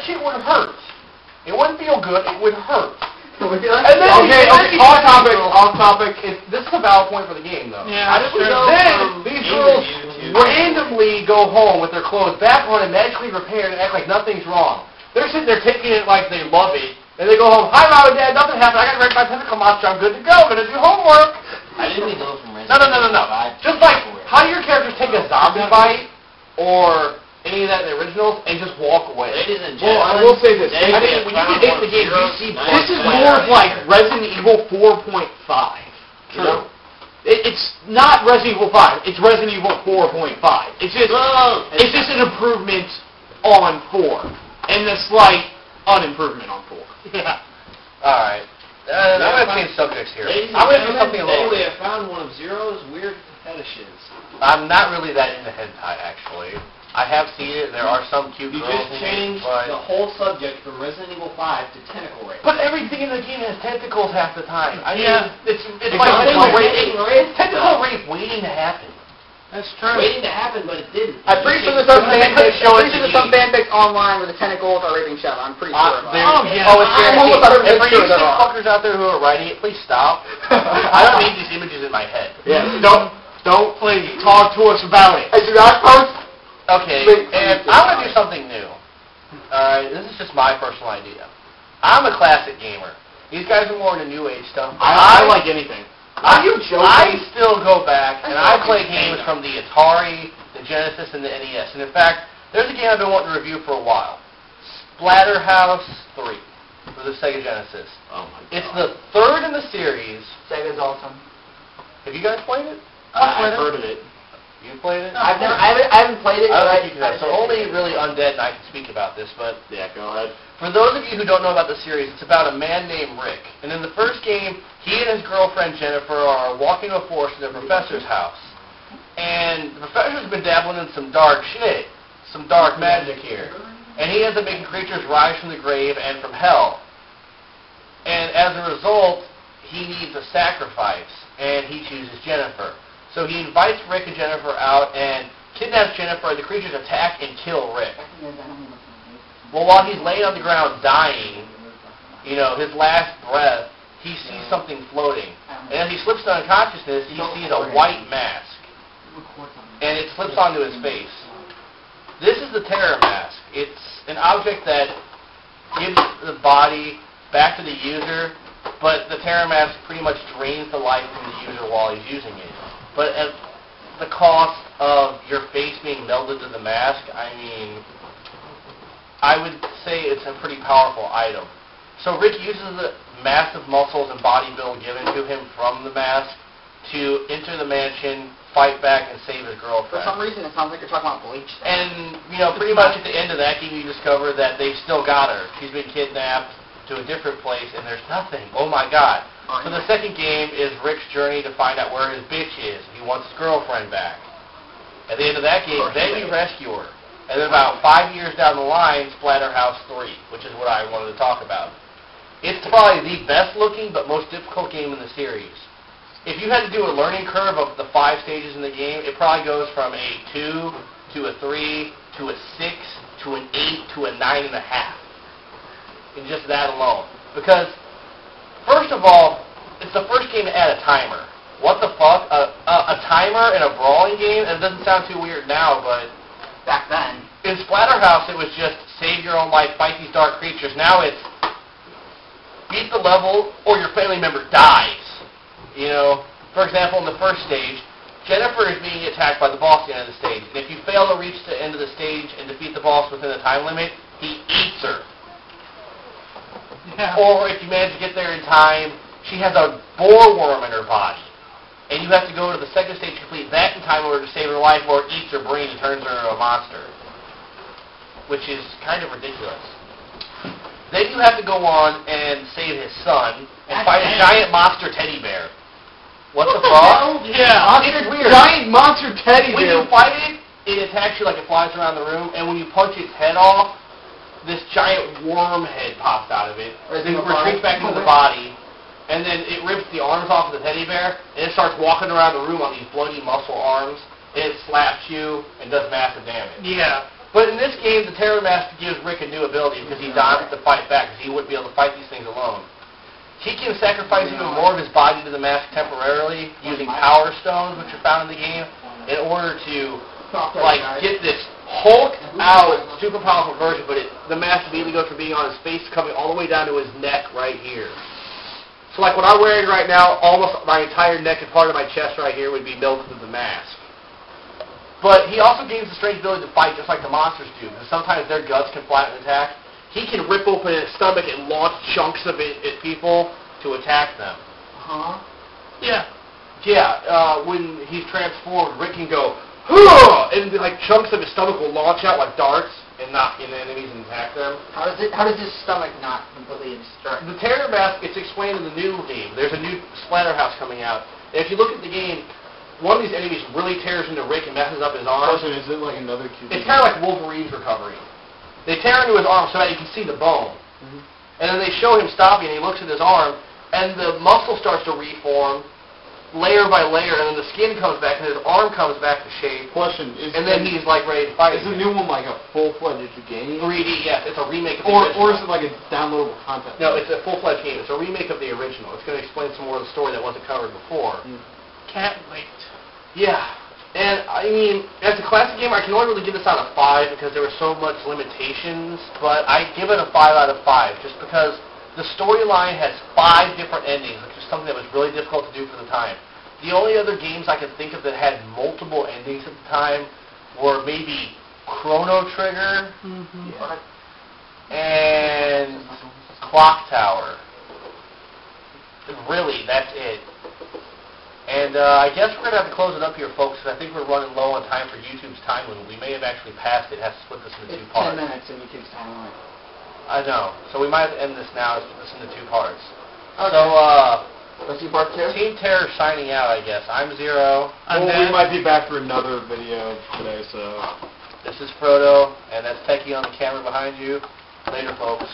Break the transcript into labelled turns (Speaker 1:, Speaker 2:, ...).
Speaker 1: that shit would hurt. It wouldn't feel good. It would hurt.
Speaker 2: And
Speaker 1: then
Speaker 2: okay, off topic. This is a valid point for the game, though.
Speaker 3: Yeah,
Speaker 1: then these girls randomly go home with their clothes back on and magically repaired and act like nothing's wrong. They're sitting there taking it like they love it, and they go home, hi, Mom and Dad, nothing happened. I got to wreck my tentacle monster. I'm good to go. I'm going to do homework.
Speaker 4: I didn't think those from Resident
Speaker 1: No. Just like, how do your characters take a zombie bite or any of that in the originals and just walk away?
Speaker 4: Ladies and gentlemen,
Speaker 2: well, I will say this.
Speaker 1: I mean, when you hate the game, you see
Speaker 2: This is more of like Resident Evil 4.5.
Speaker 1: True.
Speaker 2: It's not Resident Evil 5. It's Resident Evil 4.5. It's just an improvement on 4. And a slight unimprovement on 4.
Speaker 1: Yeah. Alright. I'm going to change subjects here. I'm going to do something a little
Speaker 4: weird. I found one of Zero's weird fetishes.
Speaker 1: I'm not really that into hentai, actually. I have seen it. There are some cute girls
Speaker 4: just
Speaker 1: in it,
Speaker 4: changed
Speaker 1: but
Speaker 4: the whole subject from Resident Evil 5 to tentacle rape.
Speaker 1: But everything in the game has tentacles half the time. I mean,
Speaker 3: Yeah.
Speaker 1: it's like tentacle rape waiting to happen.
Speaker 3: That's true.
Speaker 4: Waiting to happen, but it didn't.
Speaker 2: I'm pretty sure there's some fanfics online where the tentacles are raping Shell. I'm pretty sure of that.
Speaker 3: Oh, yeah.
Speaker 1: It's
Speaker 2: I'm almost
Speaker 1: guaranteed. And for you
Speaker 2: sure they're
Speaker 1: sick
Speaker 2: wrong.
Speaker 1: fuckers out there who are writing it, please stop. I don't need these images in my head.
Speaker 2: Yeah.
Speaker 3: Don't please talk to us about it.
Speaker 2: I do not post.
Speaker 1: Okay, and I'm going to do something new. Alright, this is just my personal idea. I'm a classic gamer. These guys are more into new age stuff.
Speaker 2: I like anything. Are you joking?
Speaker 1: I still go back and I play games from the Atari, the Genesis, and the NES. And in fact, there's a game I've been wanting to review for a while. Splatterhouse 3 for the Sega Genesis.
Speaker 2: Oh my god.
Speaker 1: It's the third in the series.
Speaker 2: Sega's awesome.
Speaker 1: Have you guys played it?
Speaker 2: I've heard of it.
Speaker 1: You played it?
Speaker 2: I haven't played it.
Speaker 1: I don't
Speaker 2: but
Speaker 1: think you have. So only really Undead and I can speak about this, but
Speaker 2: Yeah, go ahead.
Speaker 1: for those of you who don't know about the series, it's about a man named Rick. And in the first game, he and his girlfriend Jennifer are walking a forest in their professor's house. And the professor's been dabbling in some dark shit, some dark magic here. And he ends up making creatures rise from the grave and from hell. And as a result, he needs a sacrifice, and he chooses Jennifer. So he invites Rick and Jennifer out and kidnaps Jennifer, and the creatures attack and kill Rick. Well, while he's laying on the ground dying, you know, his last breath, he sees something floating. And as he slips to unconsciousness, he sees a white mask. And it slips onto his face. This is the terror mask. It's an object that gives the body back to the user, but the terror mask pretty much drains the life from the user while he's using it. But at the cost of your face being melded to the mask, I mean, I would say it's a pretty powerful item. So Rick uses the massive muscles and body build given to him from the mask to enter the mansion, fight back, and save his
Speaker 2: For
Speaker 1: girlfriend.
Speaker 2: some reason, it sounds like you're talking about Bleach.
Speaker 1: And, you know, pretty much at the end of that game, you discover that they've still got her. She's been kidnapped to a different place, and there's nothing. Oh, my God. So the second game is Rick's journey to find out where his bitch is. He wants his girlfriend back. At the end of that game, then you rescue her. And then about 5 years down the line, Splatterhouse 3, which is what I wanted to talk about. It's probably the best looking but most difficult game in the series. If you had to do a learning curve of the 5 stages in the game, it probably goes from a 2 to a 3 to a 6 to an 8 to a 9.5. In just that alone. Because first of all, it's the first game to add a timer. What the fuck? A timer in a brawling game? And it doesn't sound too weird now, but
Speaker 2: Back then.
Speaker 1: in Splatterhouse, it was just save your own life, fight these dark creatures. Now it's beat the level or your family member dies. You know, for example, in the first stage, Jennifer is being attacked by the boss at the end of the stage. And if you fail to reach the end of the stage and defeat the boss within the time limit, he eats her.
Speaker 3: Yeah.
Speaker 1: Or if you manage to get there in time, she has a boar worm in her body. And you have to go to the second stage to complete that in time in order to save her life, or it eats her brain and turns her into a monster. Which is kind of ridiculous. Then you have to go on and save his son and fight a giant monster teddy bear. What the fuck?
Speaker 3: Yeah.
Speaker 1: It's weird.
Speaker 2: Giant monster teddy
Speaker 1: When
Speaker 2: bear.
Speaker 1: you fight it, it attacks you like it flies around the room, and when you punch its head off, this giant worm head pops out of it, then it retreats back into the body, and then it rips the arms off of the teddy bear, and it starts walking around the room on these bloody muscle arms, and it slaps you and does massive damage.
Speaker 3: Yeah.
Speaker 1: But in this game, the Terror Mask gives Rick a new ability because he dodged to fight back because he wouldn't be able to fight these things alone. He can sacrifice even more of his body to the mask temporarily using power stones, which are found in the game, in order to get this hulked out, super powerful version. But the mask immediately goes from being on his face to coming all the way down to his neck right here. So like what I'm wearing right now, almost my entire neck and part of my chest right here would be melted with the mask. But he also gains the strange ability to fight just like the monsters do, because sometimes their guts can flatten an attack. He can rip open his stomach and launch chunks of it at people to attack them.
Speaker 2: Huh?
Speaker 1: Yeah. Yeah, when he's transformed, Rick can go, "Huh!" and like chunks of his stomach will launch out like darts and knock in enemies and attack them.
Speaker 2: How does his stomach not completely destroy?
Speaker 1: The Terror Mask, it's explained in the new game. There's a new Splatterhouse coming out. And if you look at the game, one of these enemies really tears into Rick and messes up his arm.
Speaker 3: Question, is it like another cube?
Speaker 1: It's kind of like Wolverine's recovery. They tear into his arm so that you can see the bone. And then they show him stopping, and he looks at his arm, and the muscle starts to reform, layer by layer, and then the skin comes back, and his arm comes back to shape.
Speaker 3: Question,
Speaker 1: And then he's like ready to fight.
Speaker 3: Is the new one like a full-fledged game?
Speaker 1: 3D, yes. It's a remake of the original.
Speaker 3: Or is it like a downloadable content?
Speaker 1: No, it's a full-fledged game. It's a remake of the original. It's going to explain some more of the story that wasn't covered before.
Speaker 2: Can't wait.
Speaker 1: Yeah. And, I mean, as a classic game, I can only really give this out of 5 because there were so much limitations, but I give it a 5 out of 5 just because the storyline has 5 different endings, which is something that was really difficult to do for the time. The only other games I could think of that had multiple endings at the time were maybe Chrono Trigger and Clock Tower. Really, that's it. And I guess we're going to have to close it up here, folks, because I think we're running low on time for YouTube's time limit. We may have actually passed it. It has to split this into 2 parts.
Speaker 2: 10 minutes in YouTube's time limit.
Speaker 1: I know. So we might have to end this now and split this into 2 parts.
Speaker 2: Okay.
Speaker 1: So,
Speaker 2: let's see part 2.
Speaker 1: Team Terror signing out, I guess. I'm Zero.
Speaker 3: We might be back for another video today, so...
Speaker 1: This is Frodo, and that's Techhy on the camera behind you. Later, folks.